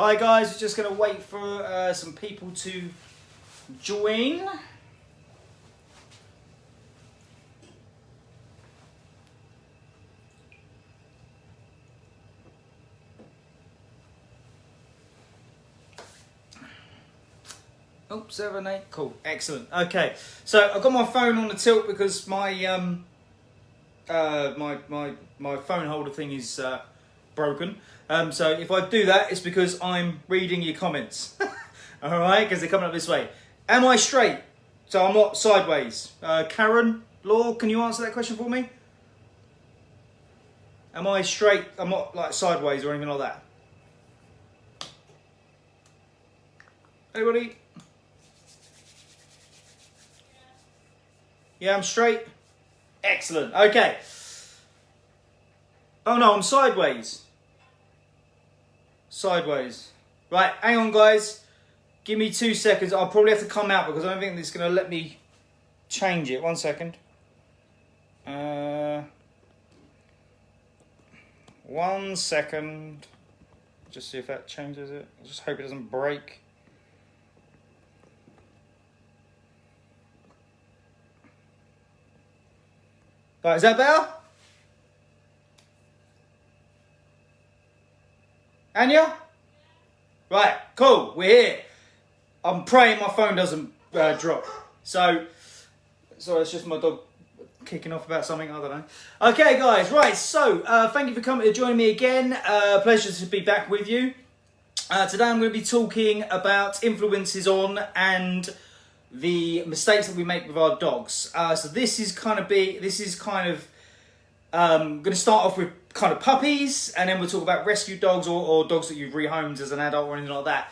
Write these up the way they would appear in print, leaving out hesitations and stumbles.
Hi guys, we're just going to wait for some people to join. Oh, 7, 8, cool, excellent. Okay, so I've got my phone on the tilt because my my phone holder thing is broken. So if I do that, it's because I'm reading your comments. All right, because they're coming up this way. Am I straight? So I'm not sideways. Karen, Law, can you answer that question for me? Am I straight? I'm not like sideways or anything like that. Anybody? Yeah, I'm straight. Excellent. Okay. Oh no, I'm sideways. Sideways. Right, hang on guys. Give me 2 seconds. I'll probably have to come out because I don't think it's going to let me change it. 1 second. 1 second. Just see if that changes it. I just hope it doesn't break. Right, is that better? Anya? Right, cool, we're here. I'm praying my phone doesn't drop. So it's just my dog kicking off about something, I don't know. Okay guys, right, so thank you for coming to join me again. Pleasure to be back with you. Today I'm going to be talking about influences on and the mistakes that we make with our dogs. So this is going to start off with kind of puppies, and then we'll talk about rescue dogs or dogs that you've rehomed as an adult or anything like that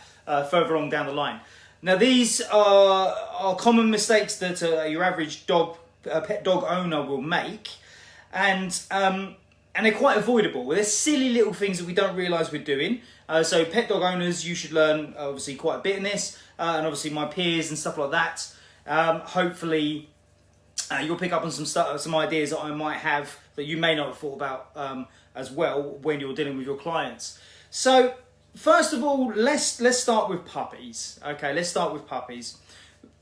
further on down the line. Now these are common mistakes that your average pet dog owner will make, and they're quite avoidable. They're silly little things that we don't realise we're doing. So pet dog owners, you should learn obviously quite a bit in this, and obviously my peers and stuff like that. Hopefully you'll pick up on some ideas that I might have that you may not have thought about as well when you're dealing with your clients. So first of all, let's start with puppies. Okay, let's start with puppies.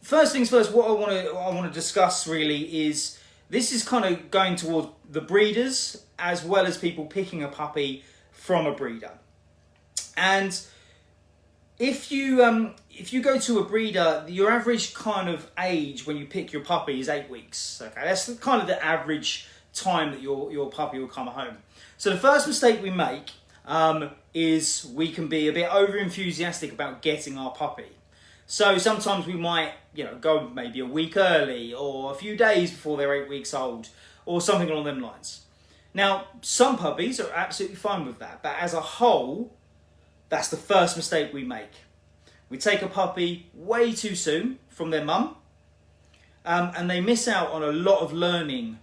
First things first, what I want to discuss really is this is kind of going towards the breeders as well as people picking a puppy from a breeder. And if you go to a breeder, your average kind of age when you pick your puppy is 8 weeks. Okay, that's kind of the average time that your puppy will come home. So the first mistake we make is we can be a bit over enthusiastic about getting our puppy. So sometimes we might, go maybe a week early or a few days before they're 8 weeks old or something along them lines. Now, some puppies are absolutely fine with that, but as a whole, that's the first mistake we make. We take a puppy way too soon from their mum, and they miss out on a lot of learning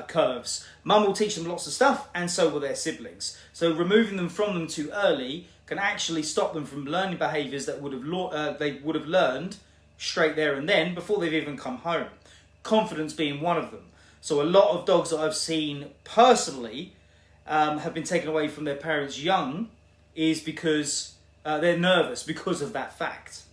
curves. Mum will teach them lots of stuff, and so will their siblings. So removing them from them too early can actually stop them from learning behaviours that they would have learned straight there and then before they've even come home. Confidence being one of them. So a lot of dogs that I've seen personally have been taken away from their parents young is because they're nervous because of that fact.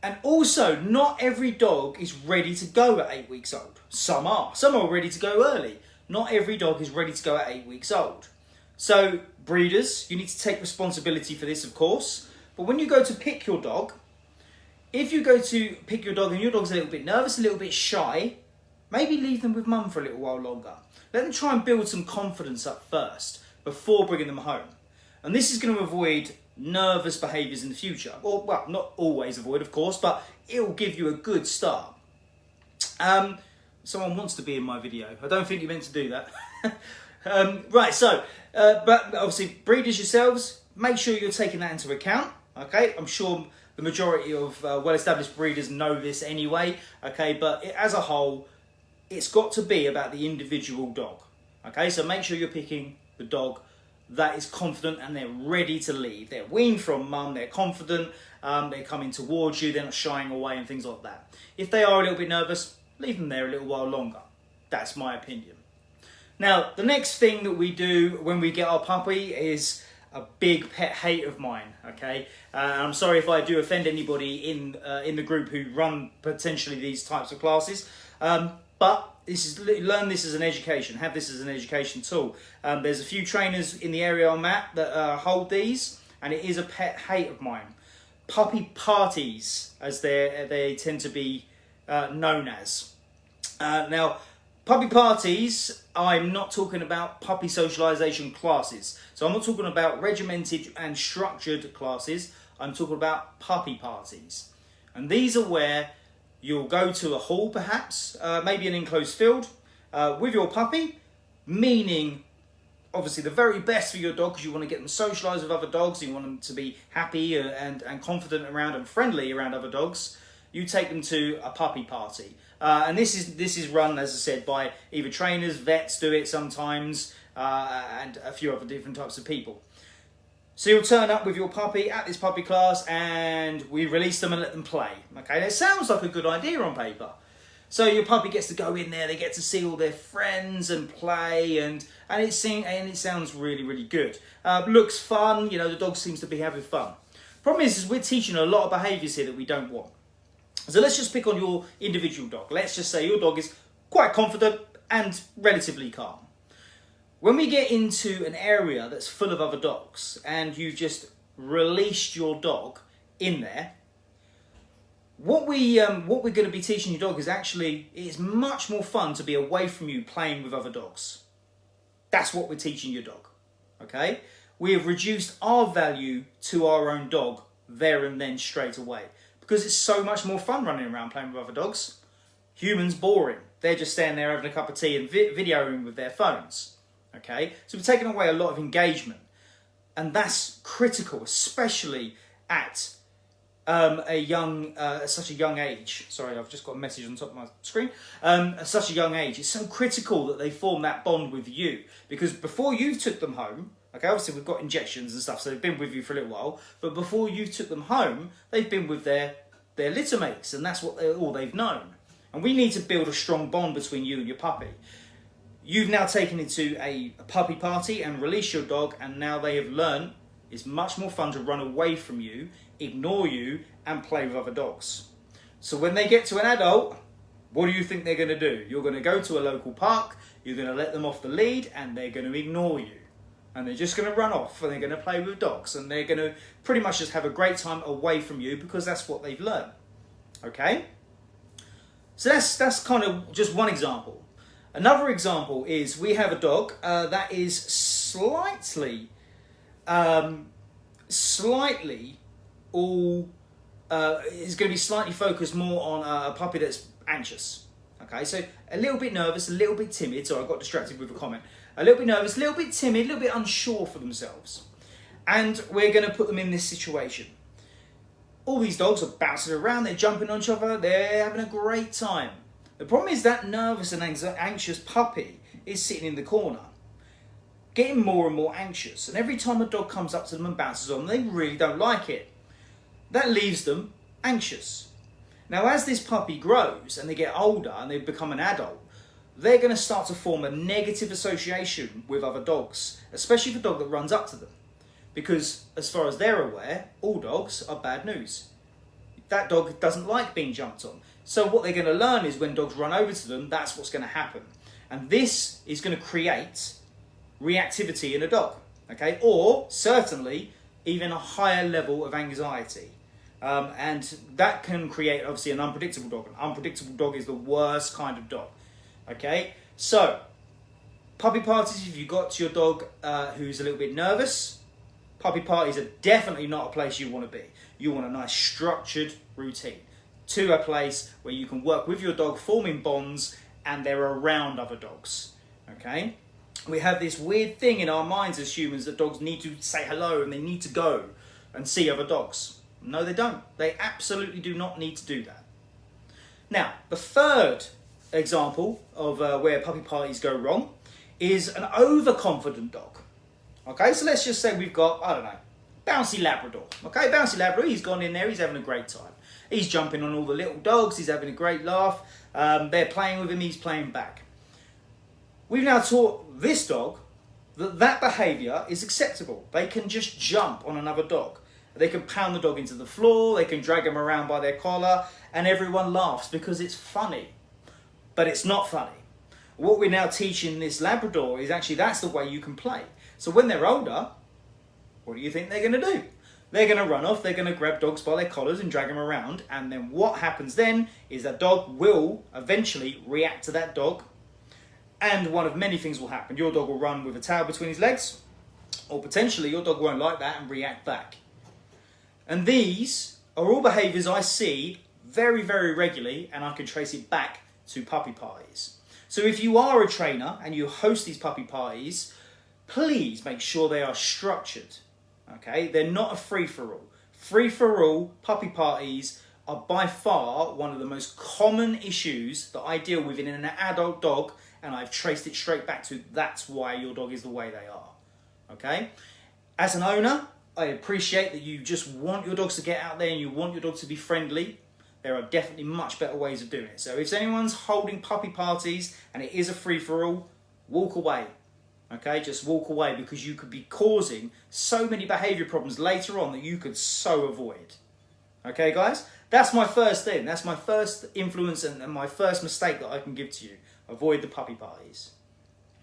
And also, not every dog is ready to go at 8 weeks old. Some are. Some are ready to go early. Not every dog is ready to go at 8 weeks old. So, breeders, you need to take responsibility for this, of course. But when you go to pick your dog, if you go to pick your dog and your dog's a little bit nervous, a little bit shy, maybe leave them with mum for a little while longer. Let them try and build some confidence up first before bringing them home. And this is going to avoid nervous behaviours in the future. Or, well, not always avoid, of course, but it will give you a good start. Someone wants to be in my video. I don't think you meant to do that. Right, so, but obviously, breeders yourselves, make sure you're taking that into account, okay? I'm sure the majority of well-established breeders know this anyway, okay? But as a whole, it's got to be about the individual dog, okay? So make sure you're picking the dog that is confident and they're ready to leave. They're weaned from mum, they're confident, they're coming towards you, they're not shying away and things like that. If they are a little bit nervous, leave them there a little while longer. That's my opinion. Now, the next thing that we do when we get our puppy is a big pet hate of mine. Okay, I'm sorry if I do offend anybody in the group who run potentially these types of classes, but learn this as an education. Have this as an education tool. There's a few trainers in the area I'm at that hold these, and it is a pet hate of mine. Puppy parties, as they tend to be known as. Now, puppy parties, I'm not talking about puppy socialization classes. So I'm not talking about regimented and structured classes. I'm talking about puppy parties. And these are where you'll go to a hall, perhaps, maybe an enclosed field, with your puppy, meaning obviously the very best for your dog, because you want to get them socialised with other dogs, you want them to be happy and confident around and friendly around other dogs. You take them to a puppy party. And this is run, as I said, by either trainers, vets do it sometimes, and a few other different types of people. So you'll turn up with your puppy at this puppy class and we release them and let them play. Okay, that sounds like a good idea on paper. So your puppy gets to go in there, they get to see all their friends and play, and it sounds really, really good. Looks fun, you know, the dog seems to be having fun. Problem is we're teaching a lot of behaviours here that we don't want. So let's just pick on your individual dog. Let's just say your dog is quite confident and relatively calm. When we get into an area that's full of other dogs and you've just released your dog in there, what we're going to be teaching your dog is actually, it's much more fun to be away from you playing with other dogs. That's what we're teaching your dog, okay? We have reduced our value to our own dog there and then straight away because it's so much more fun running around playing with other dogs. Humans boring. They're just standing there having a cup of tea and videoing with their phones, okay? So we're taking away a lot of engagement, and that's critical, especially at such a young age. Sorry, I've just got a message on top of my screen. At such a young age, it's so critical that they form that bond with you, because before you took them home, okay, obviously we've got injections and stuff, so they've been with you for a little while, but before you took them home, they've been with their litter mates, and that's what all they've known. And we need to build a strong bond between you and your puppy. You've now taken it to a puppy party and released your dog, and now they have learned it's much more fun to run away from you, ignore you, and play with other dogs. So when they get to an adult, what do you think they're going to do? You're going to go to a local park, you're going to let them off the lead, and they're going to ignore you. And they're just going to run off, and they're going to play with dogs, and they're going to pretty much just have a great time away from you because that's what they've learned. Okay? So that's kind of just one example. Another example is we have a dog that is slightly is going to be slightly focused more on a puppy that's anxious. Okay, so a little bit nervous, a little bit timid. Sorry, I got distracted with a comment. A little bit nervous, a little bit timid, a little bit unsure for themselves. And we're going to put them in this situation. All these dogs are bouncing around, they're jumping on each other, they're having a great time. The problem is that nervous and anxious puppy is sitting in the corner, getting more and more anxious. And every time a dog comes up to them and bounces on them, they really don't like it. That leaves them anxious. Now, as this puppy grows and they get older and they become an adult, they're going to start to form a negative association with other dogs, especially the dog that runs up to them. Because as far as they're aware, all dogs are bad news. That dog doesn't like being jumped on. So what they're going to learn is when dogs run over to them, that's what's going to happen. And this is going to create reactivity in a dog, okay? Or certainly even a higher level of anxiety. And that can create obviously an unpredictable dog. An unpredictable dog is the worst kind of dog, okay? So puppy parties, if you've got your dog who's a little bit nervous, puppy parties are definitely not a place you want to be. You want a nice structured routine to a place where you can work with your dog, forming bonds, and they're around other dogs, okay? We have this weird thing in our minds as humans that dogs need to say hello and they need to go and see other dogs. No, they don't. They absolutely do not need to do that. Now, the third example of where puppy parties go wrong is an overconfident dog. Okay, so let's just say we've got, I don't know, Bouncy Labrador. Okay, Bouncy Labrador, he's gone in there, he's having a great time. He's jumping on all the little dogs, he's having a great laugh. They're playing with him, he's playing back. We've now taught this dog that behaviour is acceptable. They can just jump on another dog. They can pound the dog into the floor, they can drag them around by their collar, and everyone laughs because it's funny. But it's not funny. What we're now teaching this Labrador is actually that's the way you can play. So when they're older, what do you think they're going to do? They're going to run off, they're going to grab dogs by their collars and drag them around, and then what happens then is that dog will eventually react to that dog, and one of many things will happen. Your dog will run with a tail between his legs, or potentially your dog won't like that and react back. And these are all behaviours I see very, very regularly, and I can trace it back to puppy parties. So if you are a trainer and you host these puppy parties, please make sure they are structured. Okay, they're not a free-for-all. Free-for-all puppy parties are by far one of the most common issues that I deal with in an adult dog, and I've traced it straight back to that's why your dog is the way they are. Okay, as an owner, I appreciate that you just want your dogs to get out there and you want your dog to be friendly. There are definitely much better ways of doing it. So if anyone's holding puppy parties and it is a free-for-all, walk away. Okay, just walk away, because you could be causing so many behaviour problems later on that you could so avoid. Okay, guys? That's my first thing. That's my first influence and my first mistake that I can give to you. Avoid the puppy parties.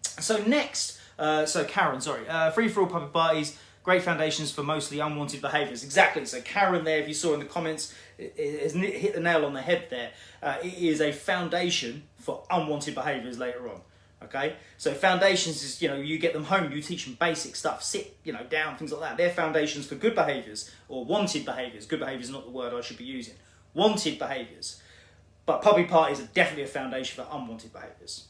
So next, Karen, free-for-all puppy parties, great foundations for mostly unwanted behaviours. Exactly. So Karen there, if you saw in the comments, it hit the nail on the head there. It is a foundation for unwanted behaviours later on. Okay, so foundations is, you get them home, you teach them basic stuff, sit, down, things like that. They're foundations for good behaviours or wanted behaviours. Good behaviours is not the word I should be using. Wanted behaviours. But puppy parties are definitely a foundation for unwanted behaviours.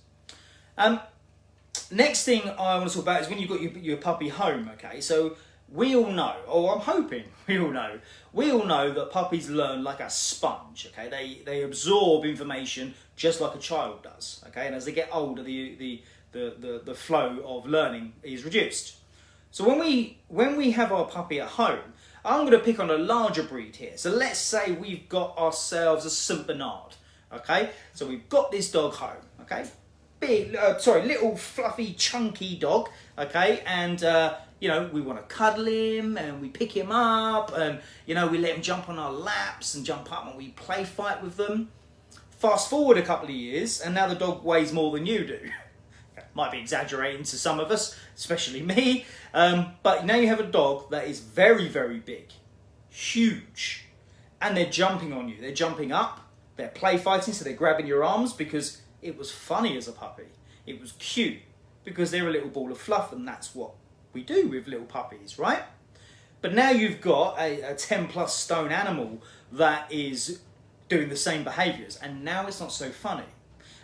Next thing I want to talk about is when you've got your puppy home, okay? So we all know, or I'm hoping we all know that puppies learn like a sponge, okay? They absorb information just like a child does, okay? And as they get older, the flow of learning is reduced. So when we have our puppy at home, I'm going to pick on a larger breed here. So let's say we've got ourselves a St. Bernard, okay? So we've got this dog home, okay? Little fluffy chunky dog, okay? And we want to cuddle him and we pick him up and we let him jump on our laps and jump up and we play fight with them. Fast forward a couple of years and now the dog weighs more than you do. Might be exaggerating to some of us, especially me, but now you have a dog that is very, very big, huge, and they're jumping on you. They're jumping up, they're play fighting, so they're grabbing your arms because it was funny as a puppy. It was cute because they're a little ball of fluff, and that's what we do with little puppies, right? But now you've got a 10 plus stone animal that is doing the same behaviours, and now it's not so funny.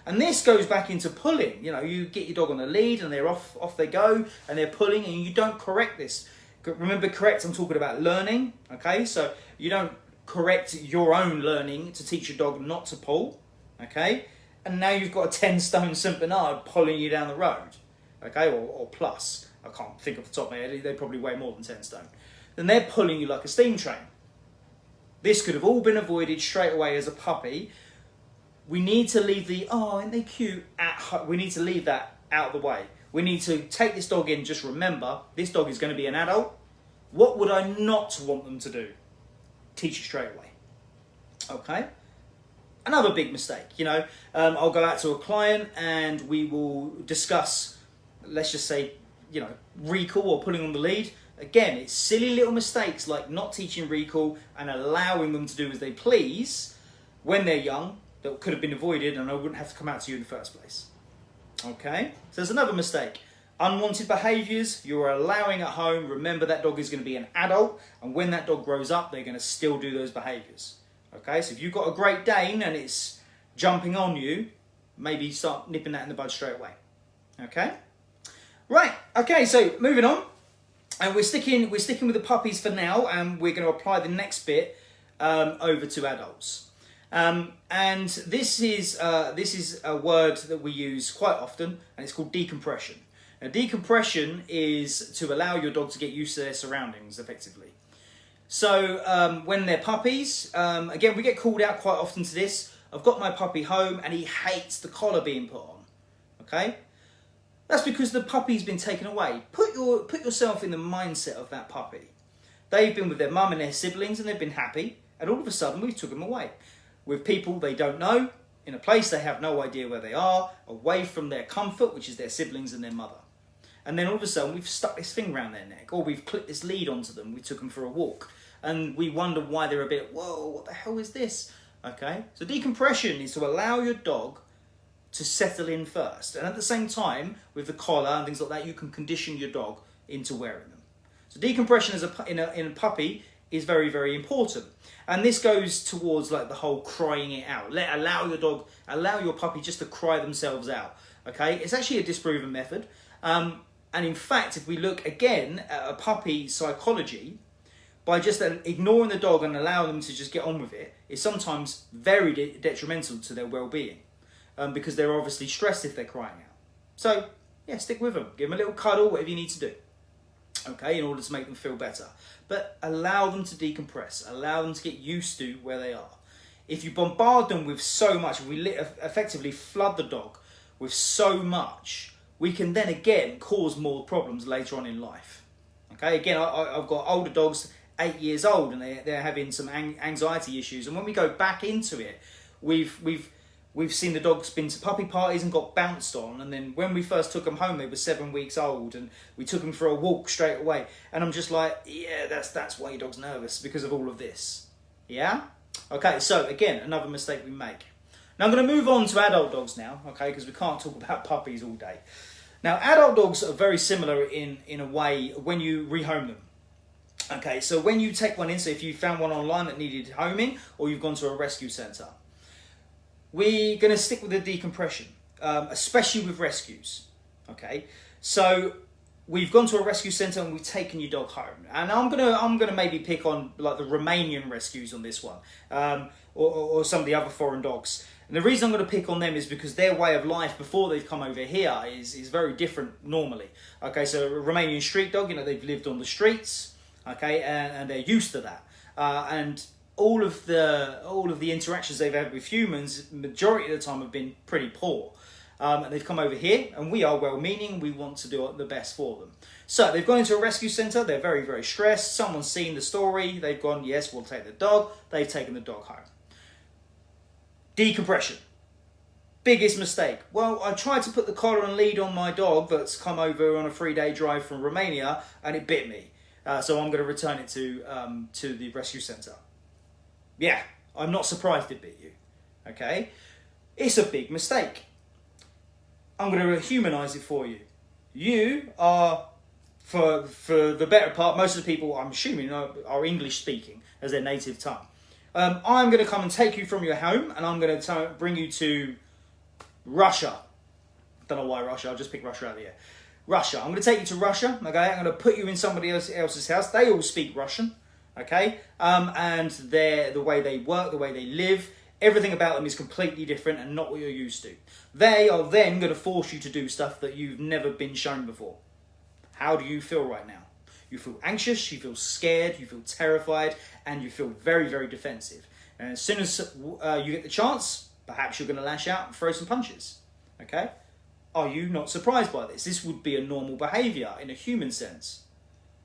And this goes back into pulling. You get your dog on the lead and they're off they go and they're pulling, and you don't correct this. Remember, correct, I'm talking about learning, okay? So you don't correct your own learning to teach your dog not to pull, okay? And now you've got a 10 stone St. Bernard pulling you down the road, okay? Or plus. I can't think off the top of my head, they probably weigh more than 10 stone. Then they're pulling you like a steam train. This could have all been avoided straight away as a puppy. We need to leave aren't they cute, we need to leave that out of the way. We need to take this dog in, just remember, this dog is going to be an adult. What would I not want them to do? Teach it straight away. Okay? Another big mistake, I'll go out to a client and we will discuss, let's just say, recall or pulling on the lead. Again, it's silly little mistakes like not teaching recall and allowing them to do as they please when they're young that could have been avoided, and I wouldn't have to come out to you in the first place. Okay? So there's another mistake. Unwanted behaviours you're allowing at home. Remember, that dog is going to be an adult, and when that dog grows up, they're going to still do those behaviours. Okay? So if you've got a Great Dane and it's jumping on you, maybe start nipping that in the bud straight away. Okay? Right. Okay, so moving on. And we're sticking with the puppies for now, and we're going to apply the next bit over to adults. And this is a word that we use quite often, and it's called decompression. Now, decompression is to allow your dog to get used to their surroundings effectively. So when they're puppies, again, we get called out quite often to this. I've got my puppy home and he hates the collar being put on. Okay? That's because the puppy's been taken away. Put yourself in the mindset of that puppy. They've been with their mum and their siblings and they've been happy, and all of a sudden we took them away. With people they don't know, in a place they have no idea where they are, away from their comfort, which is their siblings and their mother. And then all of a sudden we've stuck this thing around their neck, or we've clipped this lead onto them, we took them for a walk, and we wonder why they're a bit, whoa, what the hell is this? Okay, so decompression is to allow your dog to settle in first. And at the same time, with the collar and things like that, you can condition your dog into wearing them. So decompression in a puppy is very, very important. And this goes towards like the whole crying it out. Allow your puppy just to cry themselves out. Okay, it's actually a disproven method. And in fact, if we look again at a puppy psychology, by just ignoring the dog and allowing them to just get on with it, is sometimes very detrimental to their well-being. Because they're obviously stressed if they're crying out. So, yeah, stick with them. Give them a little cuddle, whatever you need to do. Okay, in order to make them feel better. But allow them to decompress. Allow them to get used to where they are. If you bombard them with so much, if we effectively flood the dog with so much, we can then again cause more problems later on in life. Okay, again, I've got older dogs, 8 years old, and they're having some anxiety issues. And when we go back into it, we've seen the dogs been to puppy parties and got bounced on, and then when we first took them home, they were 7 weeks old, and we took them for a walk straight away. And I'm just like, yeah, that's why your dog's nervous, because of all of this. Yeah? Okay, so again, another mistake we make. Now I'm going to move on to adult dogs now, okay, because we can't talk about puppies all day. Now, adult dogs are very similar in a way when you rehome them. Okay, so when you take one in, so if you found one online that needed homing, or you've gone to a rescue centre, we're going to stick with the decompression, especially with rescues. Okay, so we've gone to a rescue centre and we've taken your dog home, and I'm gonna maybe pick on like the Romanian rescues on this one, or some of the other foreign dogs. And the reason I'm going to pick on them is because their way of life before they've come over here is very different normally. Okay, so a Romanian street dog, they've lived on the streets, okay, and they're used to that, and all of the interactions they've had with humans, majority of the time, have been pretty poor. And they've come over here, and we are well-meaning. We want to do the best for them. So they've gone into a rescue centre. They're very, very stressed. Someone's seen the story. They've gone, yes, we'll take the dog. They've taken the dog home. Decompression. Biggest mistake. Well, I tried to put the collar and lead on my dog that's come over on a 3-day drive from Romania, and it bit me. So I'm going to return it to the rescue centre. Yeah, I'm not surprised it bit you. Okay? It's a big mistake. I'm going to humanise it for you. You are, for the better part, most of the people, I'm assuming, are English speaking as their native tongue. I'm going to come and take you from your home, and I'm going to bring you to Russia. Don't know why Russia, I'll just pick Russia out of the air. Russia. I'm going to take you to Russia, okay? I'm going to put you in somebody else's house. They all speak Russian, okay? And the way they work, the way they live, everything about them is completely different and not what you're used to. They are then going to force you to do stuff that you've never been shown before. How do you feel right now? You feel anxious, you feel scared, you feel terrified, and you feel very, very defensive. And as soon as you get the chance, perhaps you're going to lash out and throw some punches. Okay? Are you not surprised by this? This would be a normal behaviour in a human sense.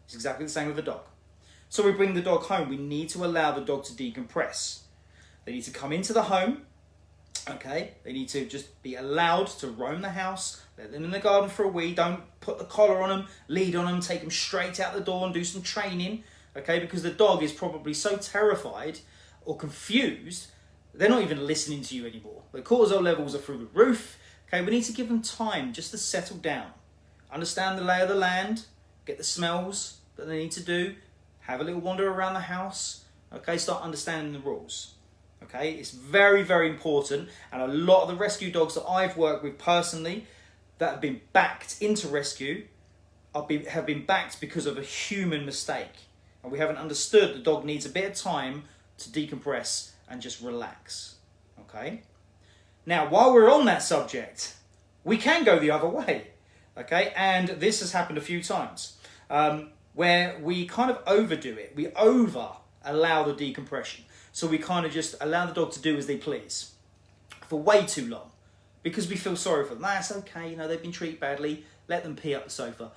It's exactly the same with a dog. So we bring the dog home. We need to allow the dog to decompress. They need to come into the home. Okay? They need to just be allowed to roam the house. Let them in the garden for a wee. Don't put the collar on them, lead on them, take them straight out the door and do some training. Okay? Because the dog is probably so terrified or confused, they're not even listening to you anymore. The cortisol levels are through the roof. Okay? We need to give them time just to settle down. Understand the lay of the land. Get the smells that they need to do. Have a little wander around the house. Okay? Start understanding the rules. Okay, it's very, very important, and a lot of the rescue dogs that I've worked with personally that have been backed into rescue have been backed because of a human mistake, and we haven't understood the dog needs a bit of time to decompress and just relax. Okay, now while we're on that subject, we can go the other way. Okay, and this has happened a few times where we kind of overdo it. We allow the decompression. So we kind of just allow the dog to do as they please for way too long. because we feel sorry for them. That's okay, they've been treated badly, let them pee up the sofa.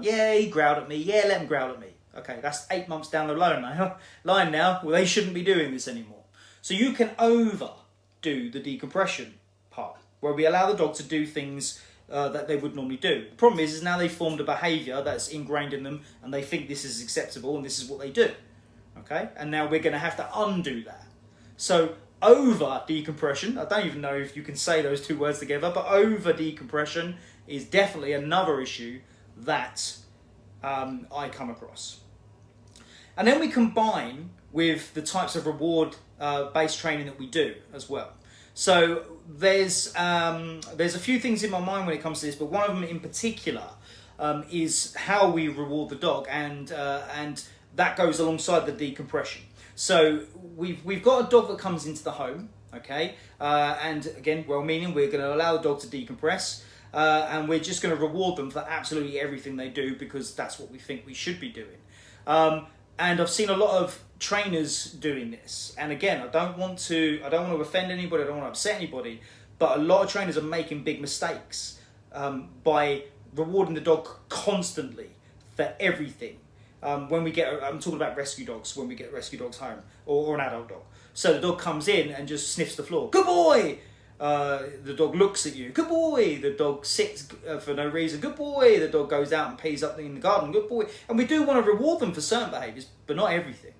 Yeah, he growled at me, yeah, let him growl at me. Okay, that's 8 months down the line now. Well, they shouldn't be doing this anymore. So you can overdo the decompression part, where we allow the dog to do things that they would normally do. The problem is now they've formed a behaviour that's ingrained in them, and they think this is acceptable and this is what they do. Okay, and now we're going to have to undo that. So over decompression, I don't even know if you can say those two words together, but over decompression is definitely another issue that I come across. And then we combine with the types of reward based training that we do as well. So there's a few things in my mind when it comes to this, but one of them in particular is how we reward the dog, and that goes alongside the decompression. So we've got a dog that comes into the home, okay, and again, well-meaning, we're going to allow the dog to decompress, and we're just going to reward them for absolutely everything they do because that's what we think we should be doing. And I've seen a lot of trainers doing this, and again, I don't want to offend anybody, I don't want to upset anybody, but a lot of trainers are making big mistakes by rewarding the dog constantly for everything. I'm talking about rescue dogs, when we get rescue dogs home, or an adult dog. So the dog comes in and just sniffs the floor. Good boy! The dog looks at you. Good boy! The dog sits for no reason. Good boy! The dog goes out and pees up in the garden. Good boy! And we do want to reward them for certain behaviours, but not everything.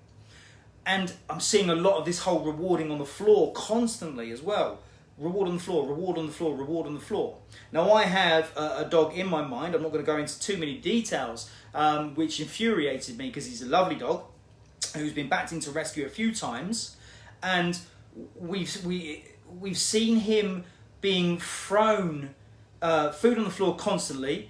And I'm seeing a lot of this whole rewarding on the floor constantly as well. Reward on the floor, reward on the floor, reward on the floor. Now I have a dog in my mind, I'm not going to go into too many details, which infuriated me because he's a lovely dog who's been backed into rescue a few times, and we've seen him being thrown food on the floor constantly.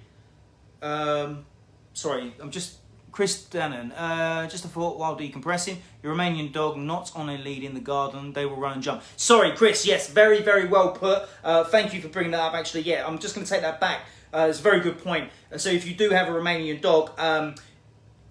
Chris Dannon, just a thought while decompressing. Your Romanian dog not on a lead in the garden, they will run and jump. Sorry, Chris, yes, very, very well put. Thank you for bringing that up, actually. Yeah, I'm just going to take that back. It's a very good point. So if you do have a Romanian dog,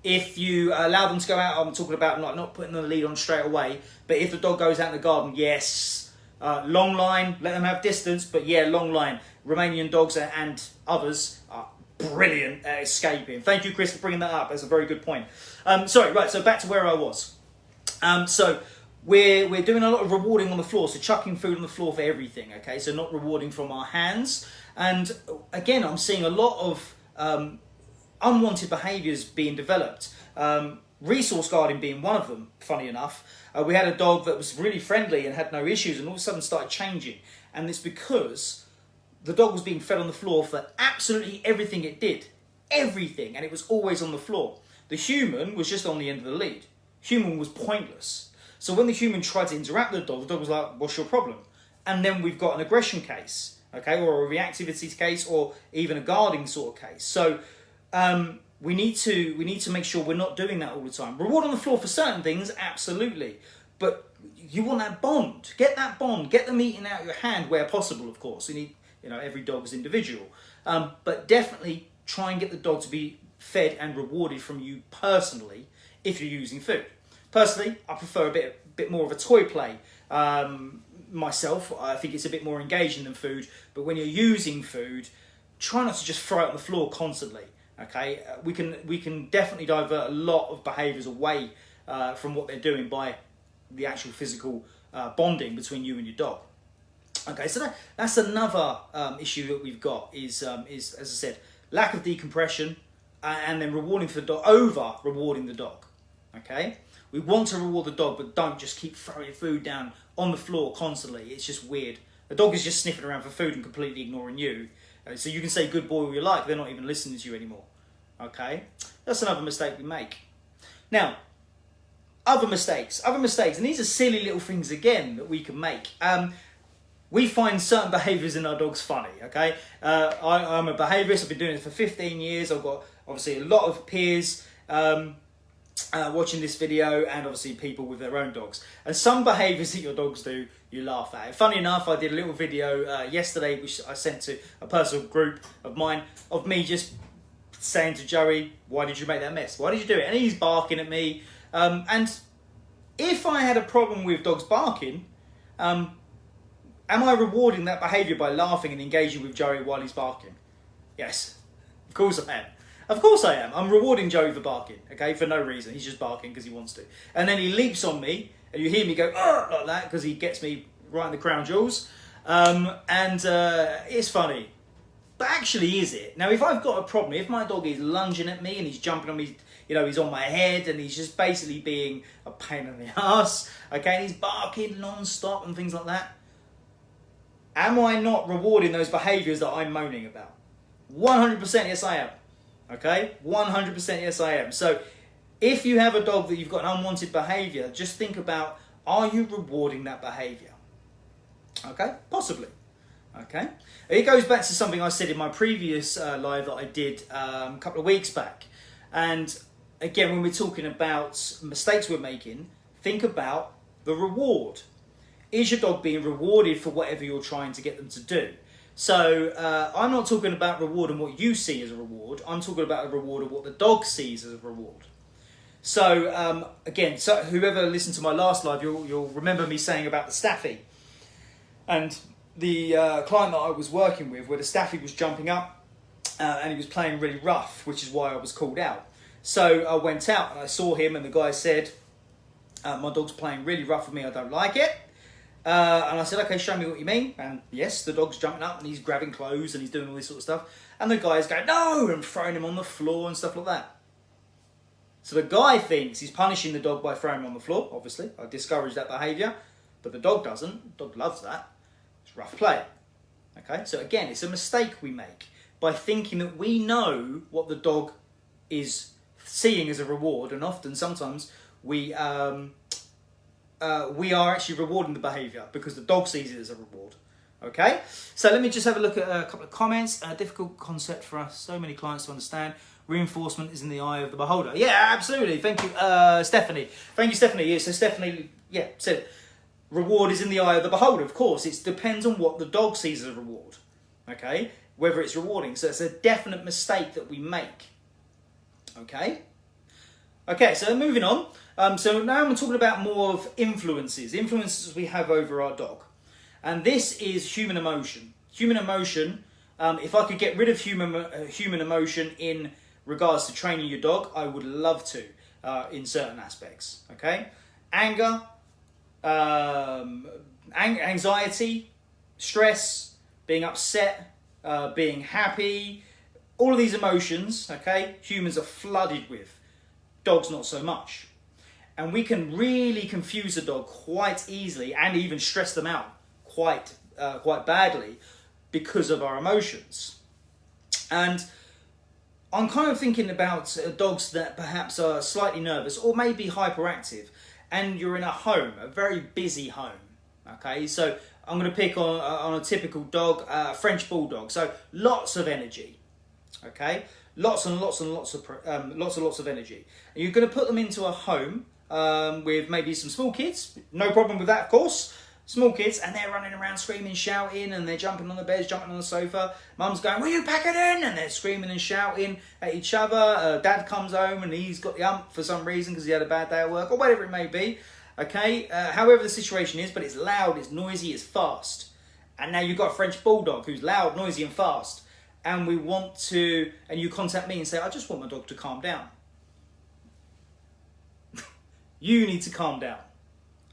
if you allow them to go out, I'm talking about not putting the lead on straight away, but if the dog goes out in the garden, yes, long line, let them have distance, but yeah, long line. Romanian dogs and others are brilliant at escaping. Thank you, Chris, for bringing that up. That's a very good point. So back to where I was. So we're doing a lot of rewarding on the floor, so chucking food on the floor for everything, okay? So not rewarding from our hands. And again, I'm seeing a lot of unwanted behaviours being developed. Resource guarding being one of them, funny enough. We had a dog that was really friendly and had no issues, and all of a sudden started changing. And it's because the dog was being fed on the floor for absolutely everything it did. Everything. And it was always on the floor. The human was just on the end of the lead. Human was pointless. So when the human tried to interact with the dog was like, what's your problem? And then we've got an aggression case, okay, or a reactivity case, or even a guarding sort of case. So we need to make sure we're not doing that all the time. Reward on the floor for certain things, absolutely. But you want that bond. Get that bond. Get them eating out of your hand where possible, of course. You need, every dog is individual. But definitely try and get the dog to be fed and rewarded from you personally if you're using food. Personally, I prefer a bit more of a toy play. Myself, I think it's a bit more engaging than food. But when you're using food, try not to just throw it on the floor constantly. Okay, we can definitely divert a lot of behaviours away from what they're doing by the actual physical bonding between you and your dog. Okay, so that's another issue that we've got is as I said, lack of decompression and then rewarding for the dog, over rewarding the dog. Okay, we want to reward the dog, but don't just keep throwing food down on the floor constantly. It's just weird. The dog is just sniffing around for food and completely ignoring you. So you can say good boy all you like, they're not even listening to you anymore. Okay, that's another mistake we make. Now, other mistakes, and these are silly little things again that we can make. We find certain behaviours in our dogs funny, okay? I'm a behaviourist, I've been doing it for 15 years, I've got obviously a lot of peers watching this video, and obviously people with their own dogs. And some behaviours that your dogs do, you laugh at. Funny enough, I did a little video yesterday, which I sent to a personal group of mine, of me just saying to Joey, why did you make that mess? Why did you do it? And he's barking at me. And if I had a problem with dogs barking, am I rewarding that behaviour by laughing and engaging with Joey while he's barking? Yes, of course I am. Of course I am. I'm rewarding Joey for barking, okay, for no reason. He's just barking because he wants to. And then he leaps on me, and you hear me go, "Arr!" like that, because he gets me right in the crown jewels. It's funny. But actually, is it? Now, if I've got a problem, if my dog is lunging at me and he's jumping on me, he's on my head and he's just basically being a pain in the ass, okay, and he's barking non-stop and things like that, am I not rewarding those behaviours that I'm moaning about? 100% yes I am. Okay? 100% yes I am. So, if you have a dog that you've got an unwanted behaviour, just think about, are you rewarding that behaviour? Okay? Possibly. Okay? It goes back to something I said in my previous live that I did a couple of weeks back. And again, when we're talking about mistakes we're making, think about the reward. Is your dog being rewarded for whatever you're trying to get them to do? So I'm not talking about reward and what you see as a reward. I'm talking about a reward of what the dog sees as a reward. So again, so whoever listened to my last live, you'll remember me saying about the Staffy. And the client that I was working with, where the Staffy was jumping up and he was playing really rough, which is why I was called out. So I went out and I saw him, and the guy said, my dog's playing really rough with me, I don't like it. And I said, okay, show me what you mean. And yes, the dog's jumping up and he's grabbing clothes and he's doing all this sort of stuff. And the guy's going, no, and throwing him on the floor and stuff like that. So the guy thinks he's punishing the dog by throwing him on the floor. Obviously, I discourage that behaviour. But the dog doesn't. The dog loves that. It's rough play. Okay, so again, it's a mistake we make by thinking that we know what the dog is seeing as a reward. And often, sometimes, we are actually rewarding the behaviour because the dog sees it as a reward. Okay, so let me just have a look at a couple of comments. A difficult concept for us, so many clients to understand. Reinforcement is in the eye of the beholder. Yeah, absolutely. Thank you, Stephanie. Thank you, Stephanie. Yeah, so Stephanie, said it. Reward is in the eye of the beholder. Of course, it depends on what the dog sees as a reward. Okay, whether it's rewarding. So it's a definite mistake that we make. Okay. Okay, so moving on. So now I'm talking about more of influences we have over our dog. And this is human emotion. Human emotion, if I could get rid of human emotion in regards to training your dog, I would love to in certain aspects. Okay? Anger, anxiety, stress, being upset, being happy, all of these emotions, okay, humans are flooded with. Dogs not so much. And we can really confuse a dog quite easily and even stress them out quite badly because of our emotions. And I'm kind of thinking about dogs that perhaps are slightly nervous or maybe hyperactive, and you're in a home, a very busy home. Okay, so I'm going to pick on a typical dog, French bulldog. So lots of energy. Okay, lots and lots of energy. And you're going to put them into a home with maybe some small kids. No problem with that, of course. Small kids, and they're running around screaming, shouting, and they're jumping on the beds, jumping on the sofa. Mum's going, will you pack it in? And they're screaming and shouting at each other. Dad comes home and he's got the ump for some reason because he had a bad day at work, or whatever it may be. Okay, however the situation is, but it's loud, it's noisy, it's fast. And now you've got a French bulldog who's loud, noisy, and fast. And you contact me and say, I just want my dog to calm down. You need to calm down.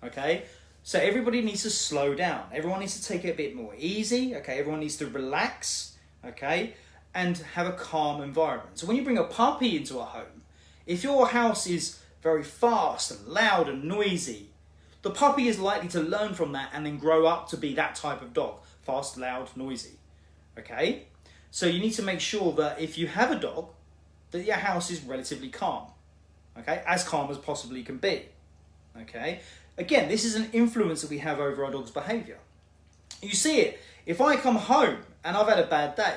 Okay? So everybody needs to slow down. Everyone needs to take it a bit more easy. Okay? Everyone needs to relax. Okay? And have a calm environment. So when you bring a puppy into a home, if your house is very fast and loud and noisy, the puppy is likely to learn from that and then grow up to be that type of dog. Fast, loud, noisy. Okay? So you need to make sure that if you have a dog, that your house is relatively calm. Okay? As calm as possibly can be. Okay? Again, this is an influence that we have over our dog's behaviour. You see it. If I come home and I've had a bad day,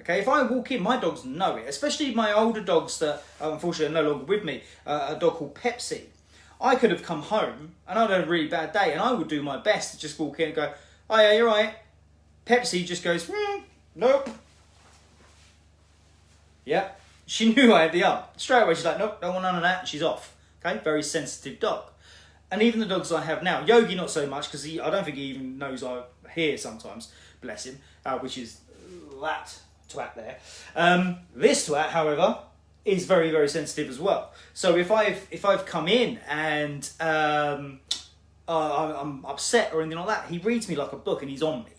okay, if I walk in, my dogs know it, especially my older dogs that unfortunately are no longer with me, a dog called Pepsi. I could have come home and I'd had a really bad day, and I would do my best to just walk in and go, oh yeah, you're right. Pepsi just goes, nope. Yep. She knew I had the ump. Straight away she's like, nope, don't want none of that, and she's off. Okay, very sensitive dog. and even the dogs I have now, Yogi not so much, because I don't think he even knows I'm here sometimes, bless him, which is that twat there. This twat, however, is very, very sensitive as well. So if I've come in and I'm upset or anything like that, he reads me like a book and he's on me.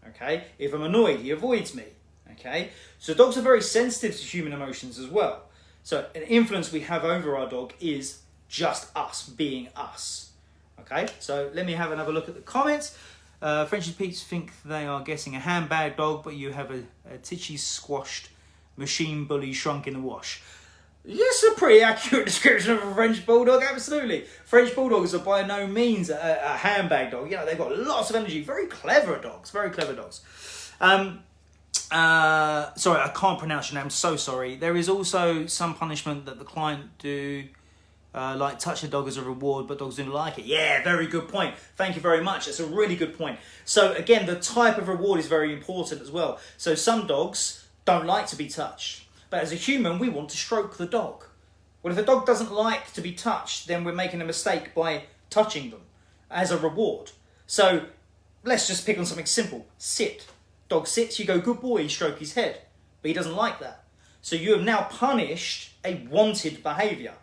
Okay. If I'm annoyed, he avoids me. Okay. So dogs are very sensitive to human emotions as well. So an influence we have over our dog is just us being us. Okay. So let me have another look at the comments. Frenchie Pete's think they are getting a handbag dog, but you have a titchy squashed machine bully shrunk in the wash. Yes, a pretty accurate description of a French Bulldog, absolutely. French Bulldogs are by no means a handbag dog. You know, they've got lots of energy. Very clever dogs, very clever dogs. Sorry, I can't pronounce your name, I'm so sorry. There is also some punishment that the client do, like touch a dog as a reward, but dogs don't like it. Yeah, very good point. Thank you very much. That's a really good point. So again, the type of reward is very important as well. So some dogs don't like to be touched. But as a human, we want to stroke the dog. Well, if a dog doesn't like to be touched, then we're making a mistake by touching them as a reward. So let's just pick on something simple. Sit. Dog sits, you go, good boy, you stroke his head. But he doesn't like that. So you have now punished a wanted behaviour.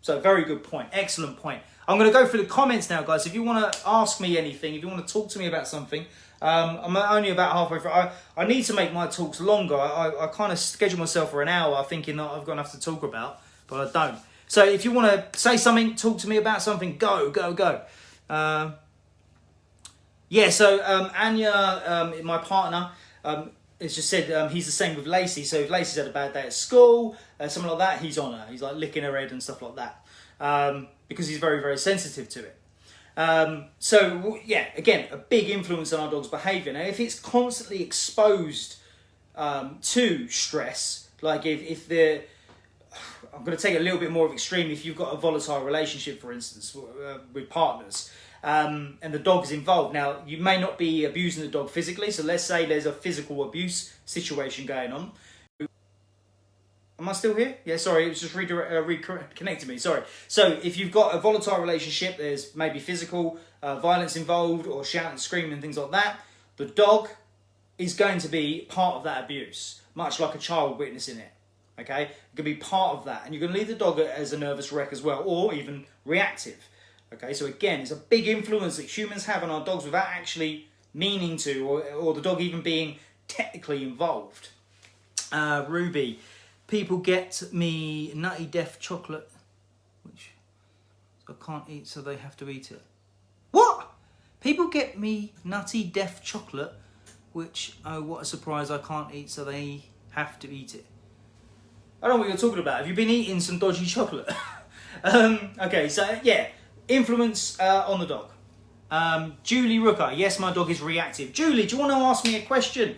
So very good point. Excellent point. I'm going to go through the comments now, guys. If you want to ask me anything, if you want to talk to me about something, I'm only about halfway through. I need to make my talks longer. I kind of schedule myself for an hour thinking that I've got enough to talk about, but I don't. So if you want to say something, talk to me about something, go. Yeah, so Anya, my partner, has just said he's the same with Lacey. So if Lacey's had a bad day at school, something like that, he's on her. He's like licking her head and stuff like that, because he's very, very sensitive to it. So yeah, again, a big influence on our dog's behaviour. Now, if it's constantly exposed to stress, like if they're, I'm going to take it a little bit more of extreme. If you've got a volatile relationship, for instance, with partners, and the dog's involved. Now, you may not be abusing the dog physically. So let's say there's a physical abuse situation going on. Am I still here? Yeah, sorry, it was just reconnected me, sorry. So if you've got a volatile relationship, there's maybe physical violence involved or shouting, screaming and things like that, the dog is going to be part of that abuse, much like a child witnessing it, okay? It can be part of that, and you're going to leave the dog as a nervous wreck as well, or even reactive, okay? So again, it's a big influence that humans have on our dogs without actually meaning to, or the dog even being technically involved. Ruby. People get me nutty deaf chocolate, which I can't eat, so they have to eat it. What? People get me nutty deaf chocolate, which, oh, what a surprise, I can't eat, so they have to eat it. I don't know what you're talking about. Have you been eating some dodgy chocolate? Okay, so yeah, influence on the dog. Julie Rooker, yes, my dog is reactive. Julie, do you want to ask me a question?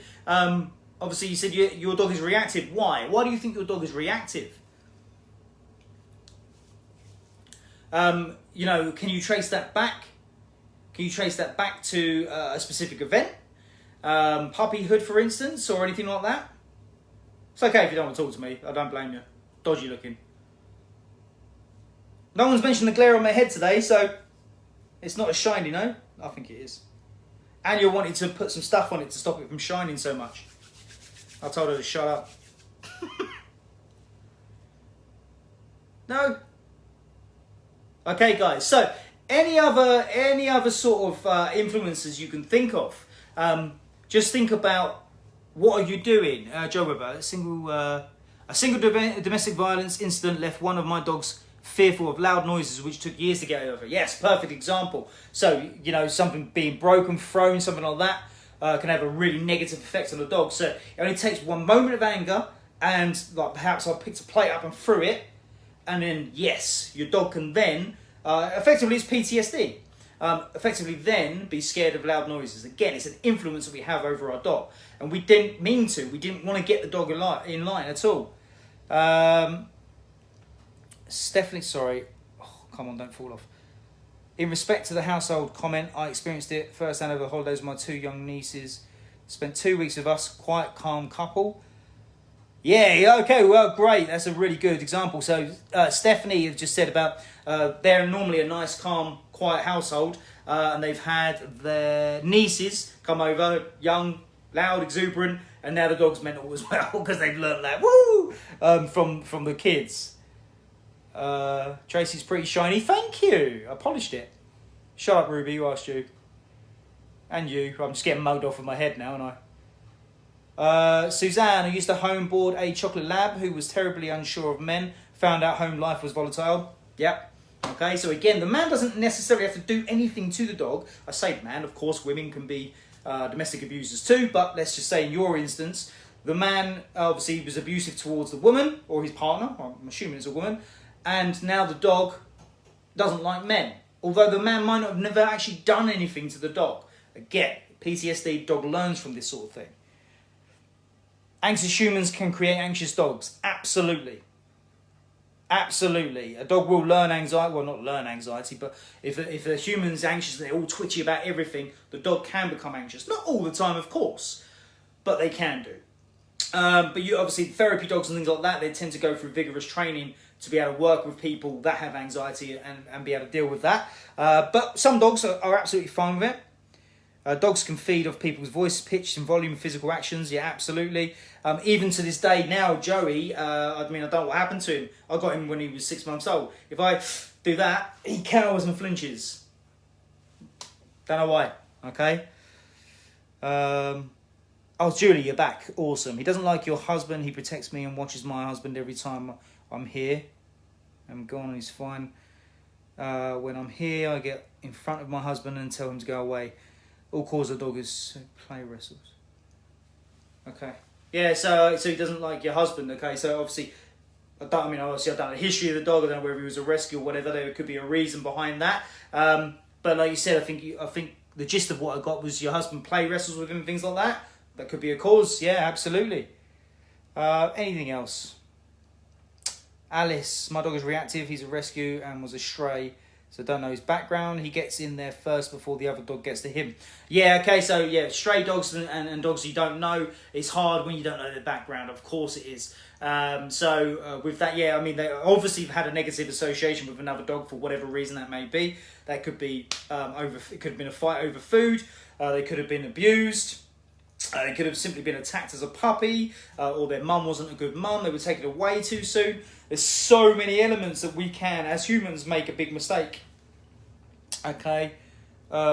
Obviously, you said your dog is reactive. Why? Why do you think your dog is reactive? You know, can you trace that back? Can you trace that back to a specific event? Puppyhood, for instance, or anything like that? It's okay if you don't want to talk to me. I don't blame you. Dodgy looking. No one's mentioned the glare on my head today, so it's not as shiny, no? I think it is. And you wanted to put some stuff on it to stop it from shining so much. I told her to shut up. No? Okay, guys. So, any other sort of influences you can think of? Just think about, what are you doing? Joe Webber, a single domestic violence incident left one of my dogs fearful of loud noises, which took years to get over. Yes, perfect example. So, you know, something being broken, thrown, something like that, can have a really negative effect on the dog. So it only takes one moment of anger, and like perhaps I picked a plate up and threw it, and then yes, your dog can then, effectively it's PTSD, effectively then be scared of loud noises. Again, it's an influence that we have over our dog, and we didn't mean to. We didn't want to get the dog in line at all. Stephanie, sorry, oh, come on, don't fall off. In respect to the household comment, I experienced it firsthand over the holidays with my two young nieces. Spent 2 weeks with us, quite calm couple. Yeah, okay, well, great. That's a really good example. So Stephanie has just said about they're normally a nice, calm, quiet household, and they've had their nieces come over, young, loud, exuberant, and now the dog's mental as well because they've learnt that from the kids. Tracy's pretty shiny. Thank you. I polished it. Shut up, Ruby. Who asked you? And you. I'm just getting mugged off of my head now, aren't I? Suzanne, who used to homeboard a chocolate lab who was terribly unsure of men, found out home life was volatile. Yep. Okay, so again, the man doesn't necessarily have to do anything to the dog. I say man, of course, women can be domestic abusers too, but let's just say in your instance, the man obviously was abusive towards the woman or his partner, I'm assuming it's a woman, and now the dog doesn't like men. Although the man might not have never actually done anything to the dog. Again, PTSD, dog learns from this sort of thing. Anxious humans can create anxious dogs. Absolutely. Absolutely. A dog will learn anxiety. Well, not learn anxiety, but if a human's anxious and they're all twitchy about everything, the dog can become anxious. Not all the time, of course, but they can do. But you obviously, therapy dogs and things like that, they tend to go through vigorous training to be able to work with people that have anxiety and be able to deal with that. But some dogs are absolutely fine with it. Dogs can feed off people's voice, pitch and volume, physical actions. Yeah, absolutely. Even to this day now, Joey, I mean, I don't know what happened to him. I got him when he was 6 months old. If I do that, he cowers and flinches. Don't know why. Okay. Oh, Julie, you're back. Awesome. He doesn't like your husband. He protects me and watches my husband every time I'm here. I'm gone. He's fine. When I'm here, I get in front of my husband and tell him to go away. All cause the dog is play wrestles. Okay. Yeah, so he doesn't like your husband. Okay, so obviously, obviously I don't know the history of the dog. I don't know whether he was a rescue or whatever. There could be a reason behind that. But like you said, I think the gist of what I got was your husband play wrestles with him and things like that. That could be a cause. Yeah, absolutely. Anything else? Alice, my dog is reactive. He's a rescue and was a stray. So don't know his background. He gets in there first before the other dog gets to him. Yeah, okay, so yeah, stray dogs and dogs you don't know, it's hard when you don't know their background. Of course it is. With that, yeah, I mean, they obviously have had a negative association with another dog for whatever reason that may be. That could be it could have been a fight over food. They could have been abused. They could have simply been attacked as a puppy, or their mum wasn't a good mum. They were taken away too soon. There's so many elements that we can, as humans, make a big mistake. Okay,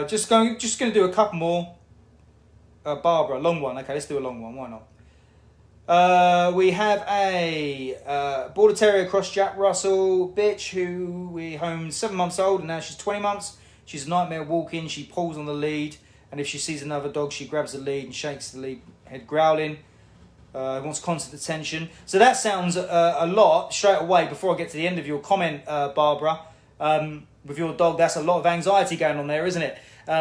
just going to do a couple more. Barbara, long one. Okay, let's do a long one. Why not? We have a Border Terrier cross Jack Russell bitch who we homed 7 months old, and now she's 20 months. She's a nightmare walking. She pulls on the lead. And if she sees another dog, she grabs the lead and shakes the lead, head growling. Wants constant attention. So that sounds a lot straight away. Before I get to the end of your comment, Barbara, with your dog, that's a lot of anxiety going on there, isn't it?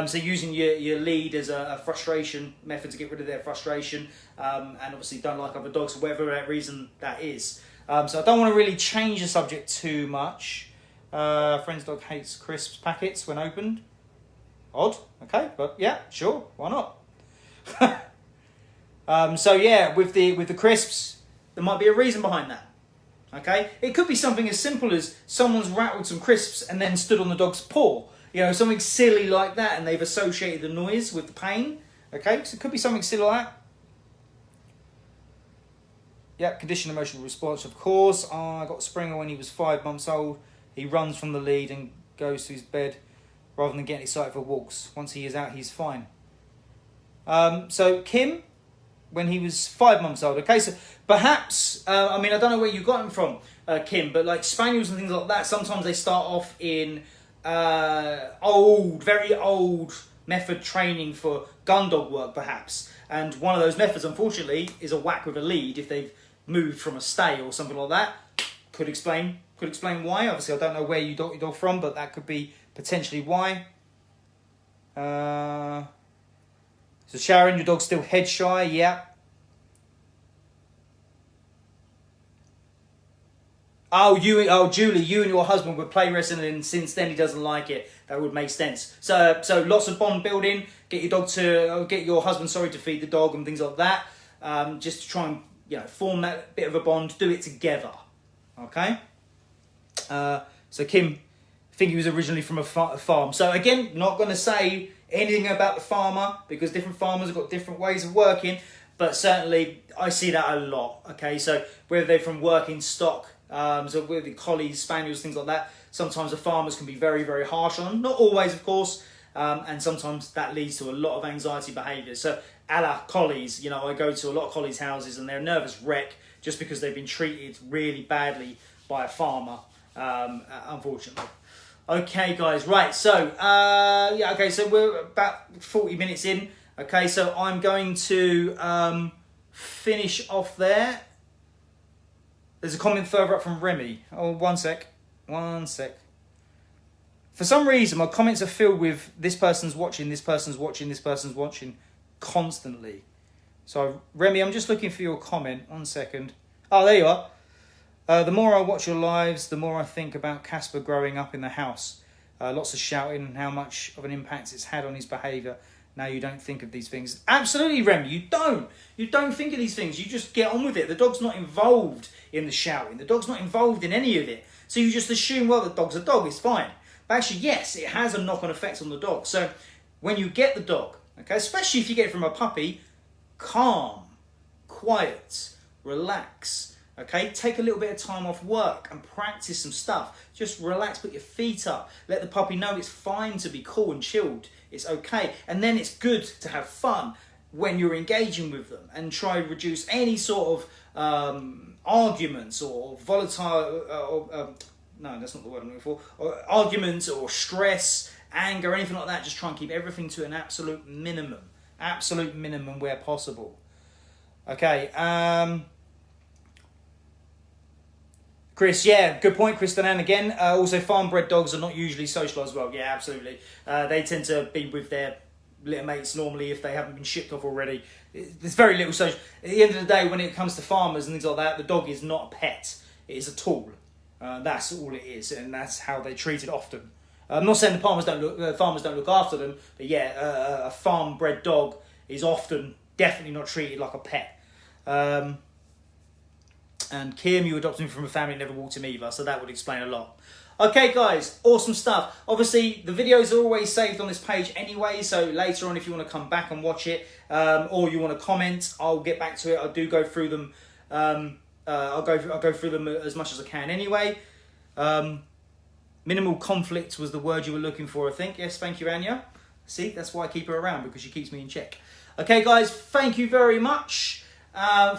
So using your lead as a frustration method to get rid of their frustration, and obviously don't like other dogs for whatever that reason that is. So I don't want to really change the subject too much. Friend's dog hates crisps packets when opened. Odd, okay, but yeah, sure, why not? So yeah, with the crisps, there might be a reason behind that. Okay, it could be something as simple as someone's rattled some crisps and then stood on the dog's paw. You know, something silly like that, and they've associated the noise with the pain. Okay, so it could be something silly like that. Yeah, conditioned emotional response, of course. I got Springer when he was 5 months old. He runs from the lead and goes to his bed, rather than getting excited for walks. Once he is out, he's fine. So Kim, when he was 5 months old. Okay, so perhaps, I mean, I don't know where you got him from, Kim, but like spaniels and things like that, sometimes they start off in very old method training for gun dog work, perhaps. And one of those methods, unfortunately, is a whack with a lead if they've moved from a stay or something like that. Could explain why. Obviously, I don't know where you got your dog from, but that could be potentially why. So Sharon, your dog's still head shy, yeah. Julie, you and your husband would play wrestling, and since then he doesn't like it. That would make sense. So lots of bond building. Get your husband to feed the dog and things like that. Just to try and form that bit of a bond. Do it together. Okay. So Kim, think he was originally from a farm. So again, not going to say anything about the farmer because different farmers have got different ways of working, but certainly I see that a lot. Okay, so whether they're from working stock, so with the collies, spaniels, things like that, sometimes the farmers can be very, very harsh on them. Not always, of course, and sometimes that leads to a lot of anxiety behaviour. So a la collies, you know, I go to a lot of collies' houses and they're a nervous wreck just because they've been treated really badly by a farmer, unfortunately. Okay, guys, right, so, yeah, okay, so we're about 40 minutes in. Okay, so I'm going to finish off there. There's a comment further up from Remy. Oh, one sec. For some reason, my comments are filled with this person's watching, this person's watching, this person's watching constantly. So, Remy, I'm just looking for your comment. 1 second. Oh, there you are. The more I watch your lives, the more I think about Casper growing up in the house. Lots of shouting and how much of an impact it's had on his behaviour. Now you don't think of these things. Absolutely, Remy, you don't. You don't think of these things. You just get on with it. The dog's not involved in the shouting. The dog's not involved in any of it. So you just assume, well, the dog's a dog, it's fine. But actually, yes, it has a knock-on effect on the dog. So when you get the dog, okay, especially if you get it from a puppy, calm, quiet, relax. Okay, take a little bit of time off work and practice some stuff. Just relax, put your feet up. Let the puppy know it's fine to be cool and chilled. It's okay. And then it's good to have fun when you're engaging with them and try to reduce any sort of arguments or volatile, no, that's not the word I'm looking for, or arguments or stress, anger, anything like that. Just try and keep everything to an absolute minimum where possible. Okay, Chris, yeah, good point, Chris Danan again. Also, farm-bred dogs are not usually socialised well. Yeah, absolutely. They tend to be with their litter mates normally if they haven't been shipped off already. There's very little social. At the end of the day, when it comes to farmers and things like that, the dog is not a pet. It is a tool. That's all it is, and that's how they treat it often. I'm not saying the farmers don't look after them, but yeah, a farm-bred dog is often definitely not treated like a pet. And Kim, you adopted him from a family that never walked him either, so that would explain a lot. Okay, guys, awesome stuff. Obviously, the videos are always saved on this page anyway, so later on, if you want to come back and watch it, or you want to comment, I'll get back to it. I do go through them. I'll go through them as much as I can anyway. Minimal conflict was the word you were looking for, I think. Yes, thank you, Anya. See, that's why I keep her around, because she keeps me in check. Okay, guys, thank you very much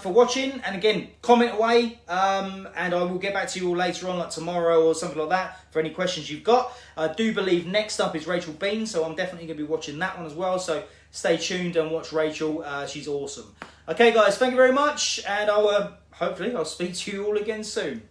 for watching. And again, comment away, and I will get back to you all later on, like tomorrow or something like that, for any questions you've got. I do believe next up is Rachel Bean, so I'm definitely going to be watching that one as well. So stay tuned and watch Rachel. She's awesome. Okay, guys, thank you very much, and hopefully I'll speak to you all again soon.